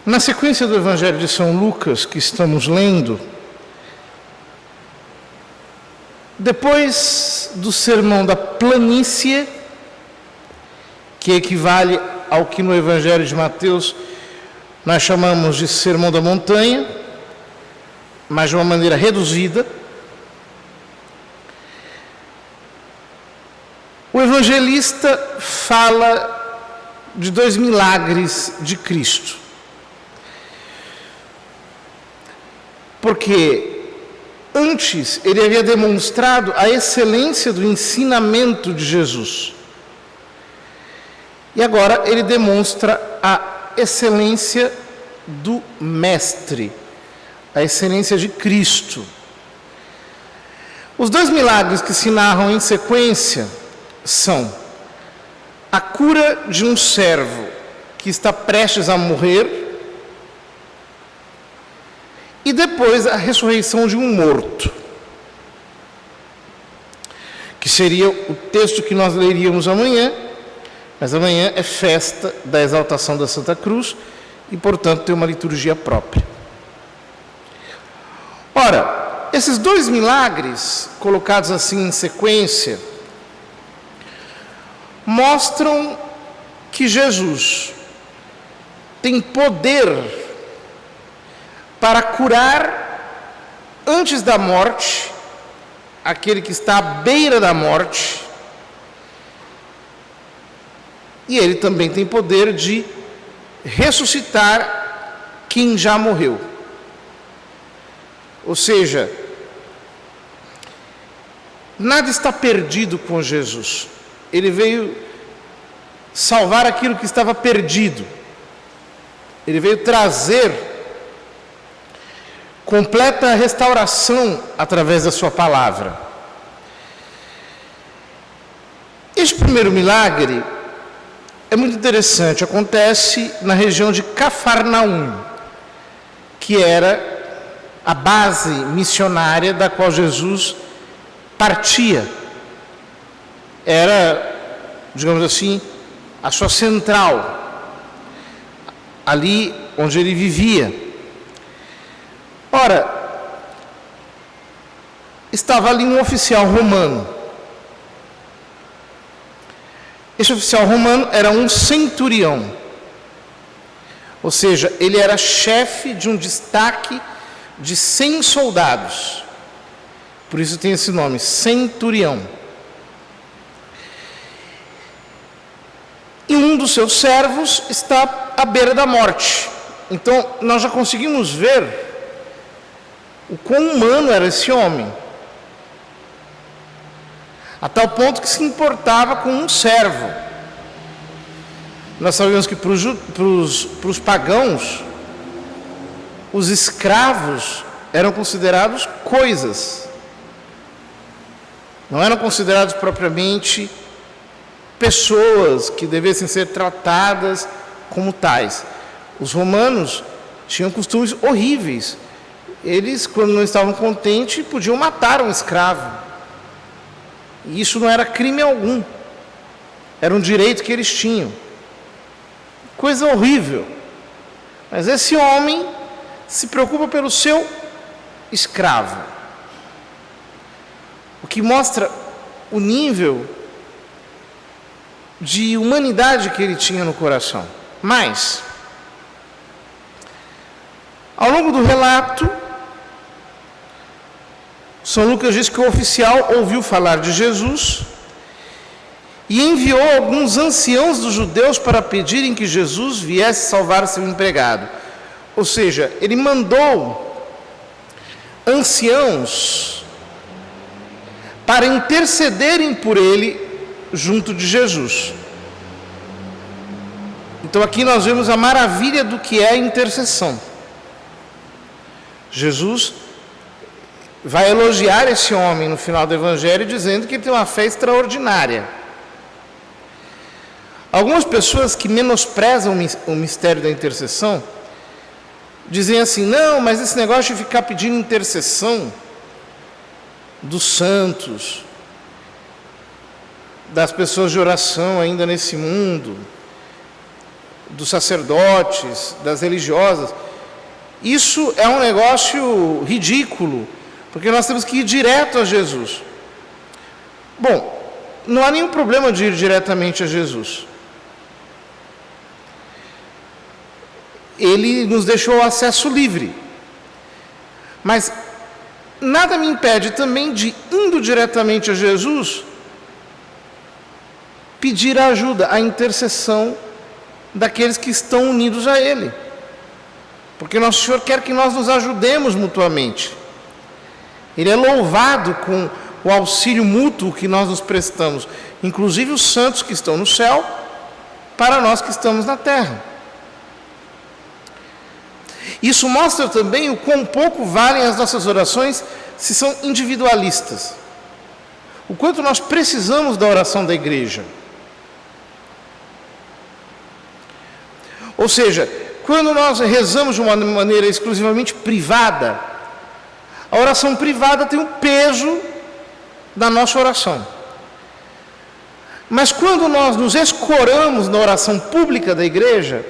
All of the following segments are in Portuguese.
Na sequência do Evangelho de São Lucas, que estamos lendo, depois do sermão da planície, que equivale ao que no Evangelho de Mateus nós chamamos de sermão da montanha, mas de uma maneira reduzida, o evangelista fala de 2 milagres de Cristo. Porque antes ele havia demonstrado a excelência do ensinamento de Jesus. E agora ele demonstra a excelência do Mestre, a excelência de Cristo. Os 2 milagres que se narram em sequência são a cura de um servo que está prestes a morrer e depois a ressurreição de um morto, que seria o texto que nós leríamos amanhã, mas amanhã é festa da exaltação da Santa Cruz e, portanto, tem uma liturgia própria. Ora, esses 2 milagres, colocados assim em sequência, mostram que Jesus tem poder para curar antes da morte aquele que está à beira da morte, e ele também tem poder de ressuscitar quem já morreu. Ou seja, nada está perdido com Jesus. Ele veio salvar aquilo que estava perdido. Ele veio trazer completa restauração através da sua palavra. Este primeiro milagre é muito interessante. Acontece na região de Cafarnaum, que era a base missionária da qual Jesus partia. Era, digamos assim, a sua central, ali onde ele vivia. Ora, estava ali um oficial romano. Esse oficial romano era um centurião, ou seja, ele era chefe de um destaque de 100 soldados, por isso tem esse nome, centurião. E um dos seus servos está à beira da morte. Então, nós já conseguimos ver o quão humano era esse homem, a tal ponto que se importava com um servo. Nós sabemos que para os pagãos, os escravos eram considerados coisas, não eram considerados propriamente pessoas que devessem ser tratadas como tais. Os romanos tinham costumes horríveis. Eles, quando não estavam contentes, podiam matar um escravo. E isso não era crime algum. Era um direito que eles tinham. Coisa horrível. Mas esse homem se preocupa pelo seu escravo. O que mostra o nível de humanidade que ele tinha no coração. Mas, ao longo do relato, São Lucas diz que o oficial ouviu falar de Jesus e enviou alguns anciãos dos judeus para pedirem que Jesus viesse salvar seu empregado. Ou seja, ele mandou anciãos para intercederem por ele junto de Jesus. Então aqui nós vemos a maravilha do que é a intercessão. Jesus vai elogiar esse homem no final do Evangelho, dizendo que ele tem uma fé extraordinária. Algumas pessoas que menosprezam o mistério da intercessão dizem assim: não, mas esse negócio de ficar pedindo intercessão dos santos, das pessoas de oração ainda nesse mundo, dos sacerdotes, das religiosas. Isso é um negócio ridículo, porque nós temos que ir direto a Jesus. Bom, não há nenhum problema de ir diretamente a Jesus. Ele nos deixou o acesso livre. Mas nada me impede também de, indo diretamente a Jesus, pedir a ajuda, a intercessão daqueles que estão unidos a Ele. Porque Nosso Senhor quer que nós nos ajudemos mutuamente. Ele é louvado com o auxílio mútuo que nós nos prestamos, inclusive os santos que estão no céu, para nós que estamos na terra. Isso mostra também o quão pouco valem as nossas orações se são individualistas. O quanto nós precisamos da oração da igreja. Ou seja, quando nós rezamos de uma maneira exclusivamente privada, a oração privada tem um peso da nossa oração. Mas quando nós nos escoramos na oração pública da igreja,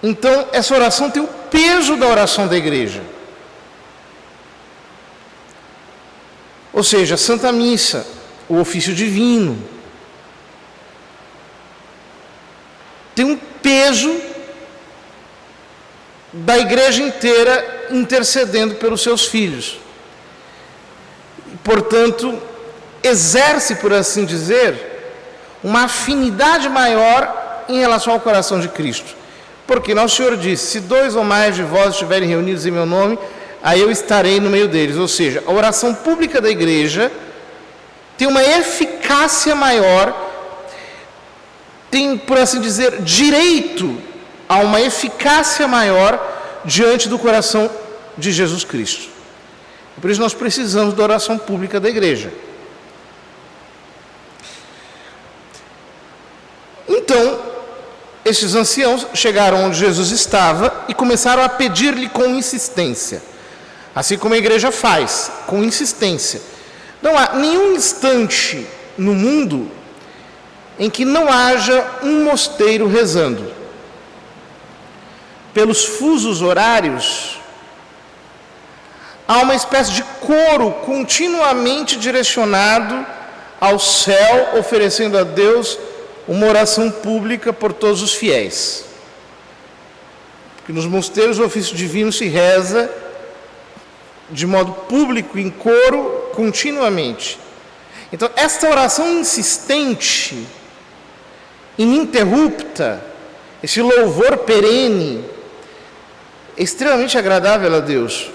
então essa oração tem o peso da oração da igreja. Ou seja, a Santa Missa, o ofício divino, tem um peso da igreja inteira intercedendo pelos seus filhos. Portanto, exerce, por assim dizer, uma afinidade maior em relação ao coração de Cristo. Porque Nosso Senhor disse: se 2 ou mais de vós estiverem reunidos em meu nome, aí eu estarei no meio deles. Ou seja, a oração pública da igreja tem uma eficácia maior, tem, por assim dizer, direito a uma eficácia maior diante do coração de Jesus Cristo. Por isso nós precisamos da oração pública da igreja. Então, esses anciãos chegaram onde Jesus estava e começaram a pedir-lhe com insistência. Assim como a igreja faz, com insistência. Não há nenhum instante no mundo em que não haja um mosteiro rezando. Pelos fusos horários, há uma espécie de coro continuamente direcionado ao céu, oferecendo a Deus uma oração pública por todos os fiéis. Porque nos mosteiros o ofício divino se reza de modo público, em coro, continuamente. Então, esta oração insistente, ininterrupta, esse louvor perene, é extremamente agradável a Deus.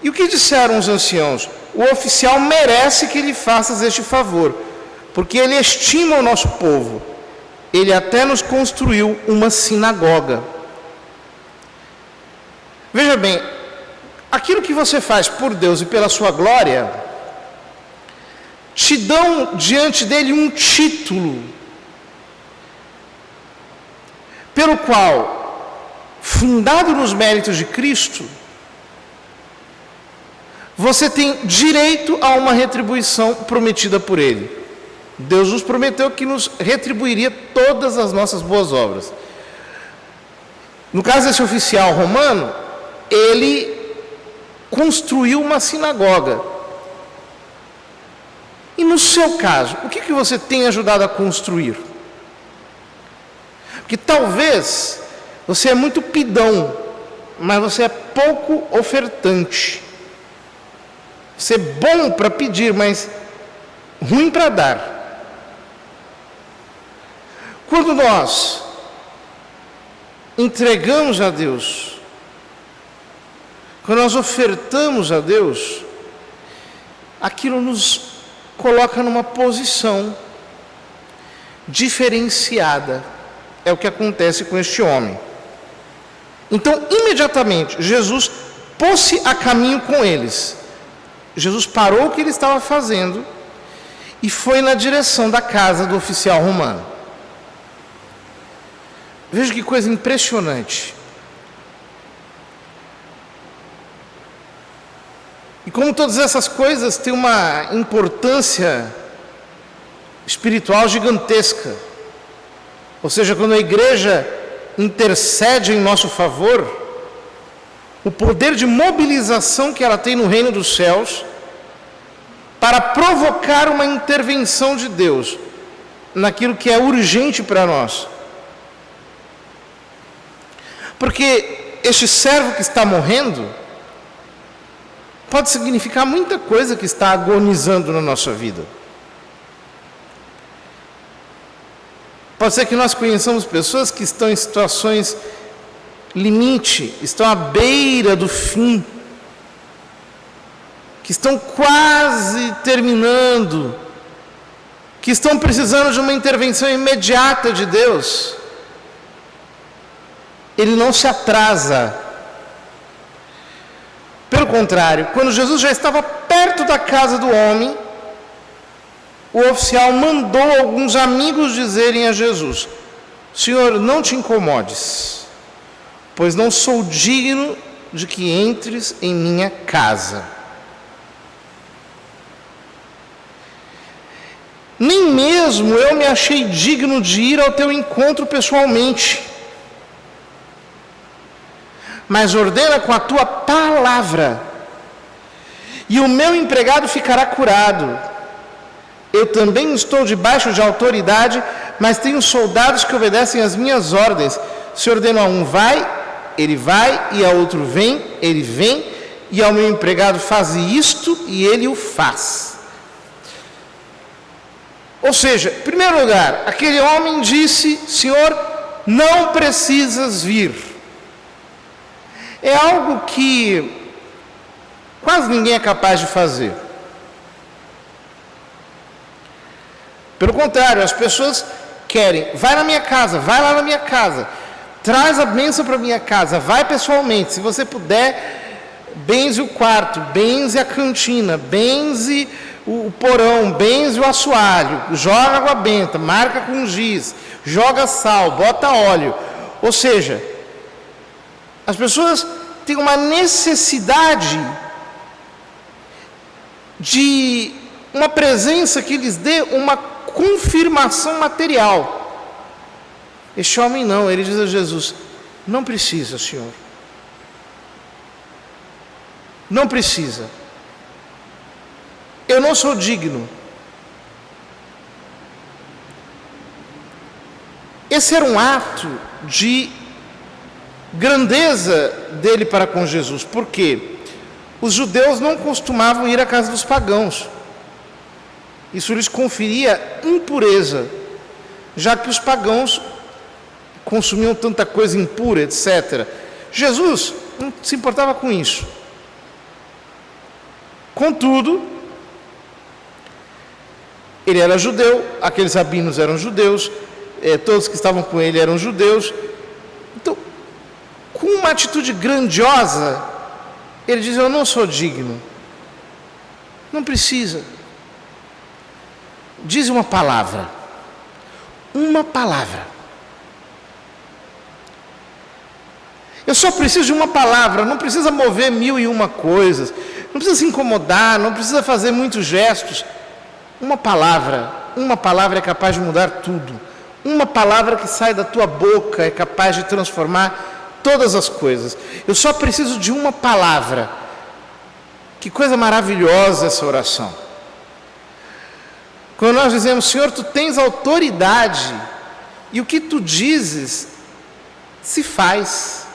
E o que disseram os anciãos? O oficial merece que lhe faças este favor, porque ele estima o nosso povo. Ele até nos construiu uma sinagoga. Veja bem, aquilo que você faz por Deus e pela sua glória, te dão diante dele um título, pelo qual, fundado nos méritos de Cristo, você tem direito a uma retribuição prometida por Ele. Deus nos prometeu que nos retribuiria todas as nossas boas obras. No caso desse oficial romano, ele construiu uma sinagoga. E no seu caso, o que você tem ajudado a construir? Porque talvez você é muito pidão, mas você é pouco ofertante. Você é bom para pedir, mas ruim para dar. Quando nós entregamos a Deus, quando nós ofertamos a Deus, aquilo nos coloca numa posição diferenciada. É o que acontece com este homem. Então, imediatamente, Jesus pôs-se a caminho com eles. Jesus parou o que ele estava fazendo e foi na direção da casa do oficial romano. Veja que coisa impressionante. E como todas essas coisas têm uma importância espiritual gigantesca. Ou seja, quando a igreja intercede em nosso favor, o poder de mobilização que ela tem no reino dos céus para provocar uma intervenção de Deus naquilo que é urgente para nós. Porque este servo que está morrendo pode significar muita coisa que está agonizando na nossa vida. Pode ser que nós conheçamos pessoas que estão em situações limite, estão à beira do fim, que estão quase terminando, que estão precisando de uma intervenção imediata de Deus. Ele não se atrasa. Pelo contrário, quando Jesus já estava perto da casa do homem, o oficial mandou alguns amigos dizerem a Jesus: Senhor, não te incomodes, pois não sou digno de que entres em minha casa. Nem mesmo eu me achei digno de ir ao teu encontro pessoalmente, mas ordena com a tua palavra, e o meu empregado ficará curado. Eu também estou debaixo de autoridade, mas tenho soldados que obedecem às minhas ordens. Se ordeno a um vai, ele vai, e a outro vem, ele vem, e ao meu empregado faze isto, e ele o faz. Ou seja, em primeiro lugar, aquele homem disse: Senhor, não precisas vir. É algo que quase ninguém é capaz de fazer. Pelo contrário, as pessoas querem: vai na minha casa, vai lá na minha casa, traz a bênção para a minha casa, vai pessoalmente, se você puder, benze o quarto, benze a cantina, benze o porão, benze o assoalho, joga água benta, marca com giz, joga sal, bota óleo. Ou seja, as pessoas têm uma necessidade de uma presença que lhes dê uma confirmação material. Este homem não, ele diz a Jesus: não precisa, Senhor, não precisa, eu não sou digno. Esse era um ato de grandeza dele para com Jesus, porque os judeus não costumavam ir à casa dos pagãos. Isso lhes conferia impureza, já que os pagãos consumiam tanta coisa impura, etc. Jesus não se importava com isso. Contudo, ele era judeu, aqueles rabinos eram judeus, todos que estavam com ele eram judeus. Então, com uma atitude grandiosa, ele diz: eu não sou digno, não precisa. Diz uma palavra, eu só preciso de uma palavra, não precisa mover 1001 coisas, não precisa se incomodar, não precisa fazer muitos gestos. Uma palavra é capaz de mudar tudo. Uma palavra que sai da tua boca é capaz de transformar todas as coisas. Eu só preciso de uma palavra. Que coisa maravilhosa essa oração. Quando nós dizemos: Senhor, tu tens autoridade, e o que tu dizes se faz.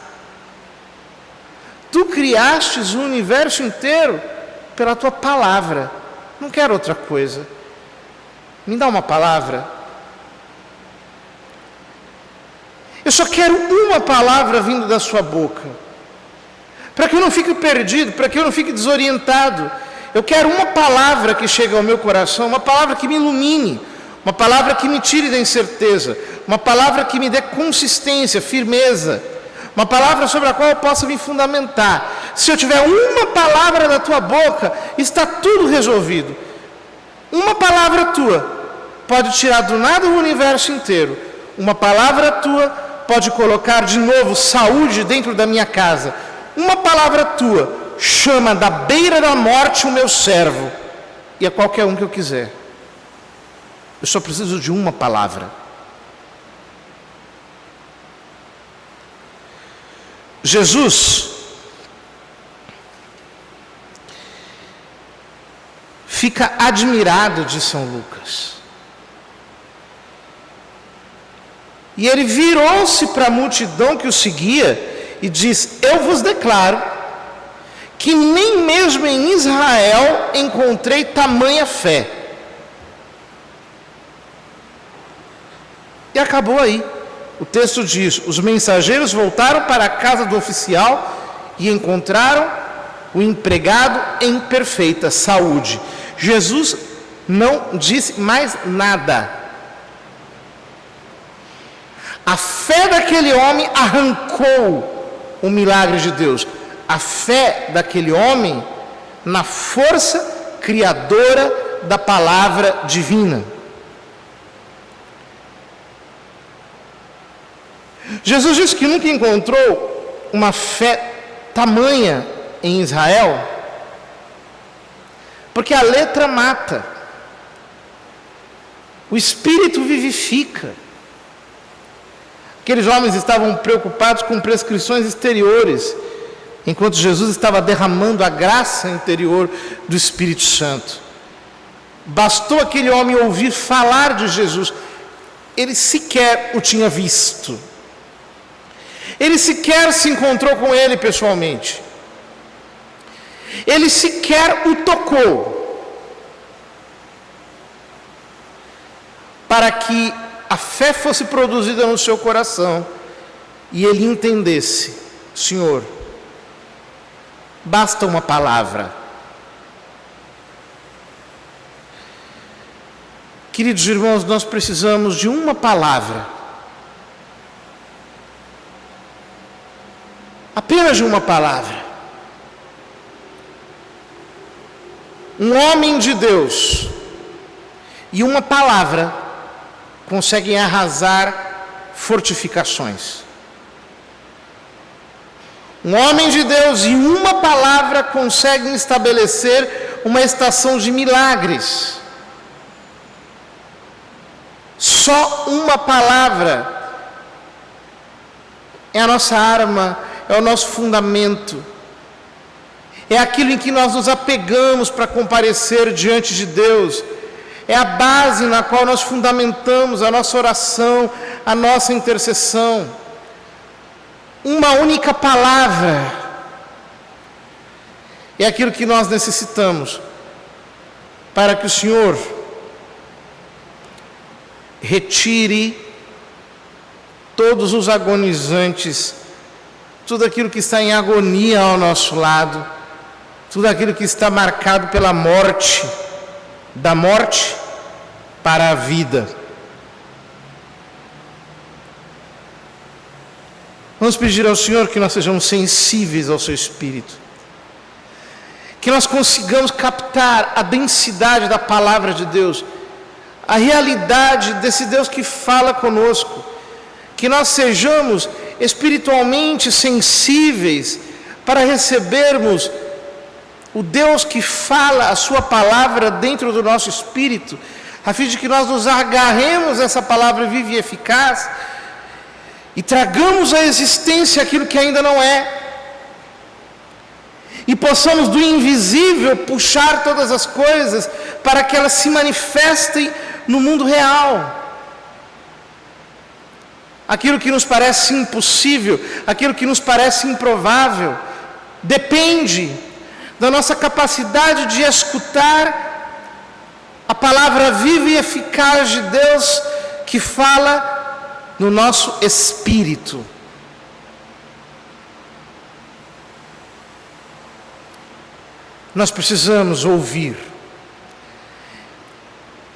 Tu criastes o universo inteiro pela tua palavra. Não quero outra coisa. Me dá uma palavra. Eu só quero uma palavra vindo da sua boca, para que eu não fique perdido, para que eu não fique desorientado. Eu quero uma palavra que chegue ao meu coração, uma palavra que me ilumine, uma palavra que me tire da incerteza, uma palavra que me dê consistência, firmeza, uma palavra sobre a qual eu possa me fundamentar. Se eu tiver uma palavra da tua boca, está tudo resolvido. Uma palavra tua pode tirar do nada o universo inteiro. Uma palavra tua pode colocar de novo saúde dentro da minha casa. Uma palavra tua chama da beira da morte o meu servo, e a qualquer um que eu quiser. Eu só preciso de uma palavra. Jesus fica admirado de São Lucas. E ele virou-se para a multidão que o seguia e diz: eu vos declaro que nem mesmo em Israel encontrei tamanha fé. E acabou aí. O texto diz: os mensageiros voltaram para a casa do oficial e encontraram o empregado em perfeita saúde. Jesus não disse mais nada. A fé daquele homem arrancou o milagre de Deus. A fé daquele homem na força criadora da palavra divina. Jesus disse que nunca encontrou uma fé tamanha em Israel, porque a letra mata, o Espírito vivifica. Aqueles homens estavam preocupados com prescrições exteriores, enquanto Jesus estava derramando a graça interior do Espírito Santo. Bastou aquele homem ouvir falar de Jesus, ele sequer o tinha visto. Ele sequer se encontrou com ele pessoalmente. Ele sequer o tocou. Para que a fé fosse produzida no seu coração e ele entendesse: Senhor, basta uma palavra. Queridos irmãos, nós precisamos de uma palavra. Apenas de uma palavra. Um homem de Deus e uma palavra conseguem arrasar fortificações. Um homem de Deus e uma palavra conseguem estabelecer uma estação de milagres. Só uma palavra é a nossa arma, é o nosso fundamento, é aquilo em que nós nos apegamos para comparecer diante de Deus, é a base na qual nós fundamentamos a nossa oração, a nossa intercessão. Uma única palavra é aquilo que nós necessitamos para que o Senhor retire todos os agonizantes, tudo aquilo que está em agonia ao nosso lado, tudo aquilo que está marcado pela morte, da morte para a vida. Vamos pedir ao Senhor que nós sejamos sensíveis ao seu Espírito, que nós consigamos captar a densidade da palavra de Deus, a realidade desse Deus que fala conosco, que nós sejamos espiritualmente sensíveis para recebermos o Deus que fala a sua palavra dentro do nosso espírito, a fim de que nós nos agarremos a essa palavra viva e eficaz e tragamos à existência aquilo que ainda não é, e possamos do invisível puxar todas as coisas para que elas se manifestem no mundo real. Aquilo que nos parece impossível, aquilo que nos parece improvável, depende da nossa capacidade de escutar a palavra viva e eficaz de Deus que fala no nosso espírito. Nós precisamos ouvir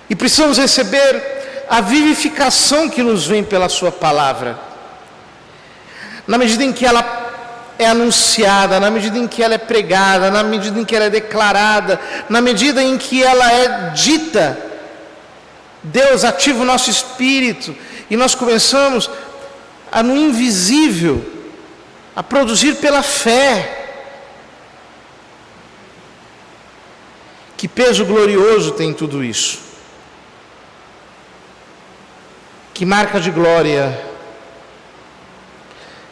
e precisamos receber a vivificação que nos vem pela sua palavra, na medida em que ela é anunciada, na medida em que ela é pregada, na medida em que ela é declarada, na medida em que ela é dita. Deus ativa o nosso espírito e nós começamos a, no invisível, a produzir pela fé. Que peso glorioso tem tudo isso. Que marca de glória!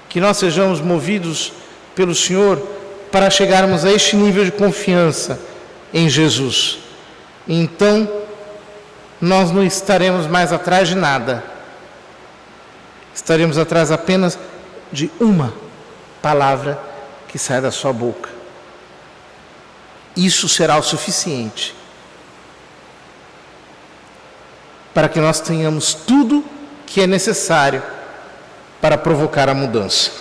Que nós sejamos movidos pelo Senhor para chegarmos a este nível de confiança em Jesus. Então, nós não estaremos mais atrás de nada. Estaremos atrás apenas de uma palavra que sai da sua boca. Isso será o suficiente para que nós tenhamos tudo que é necessário para provocar a mudança.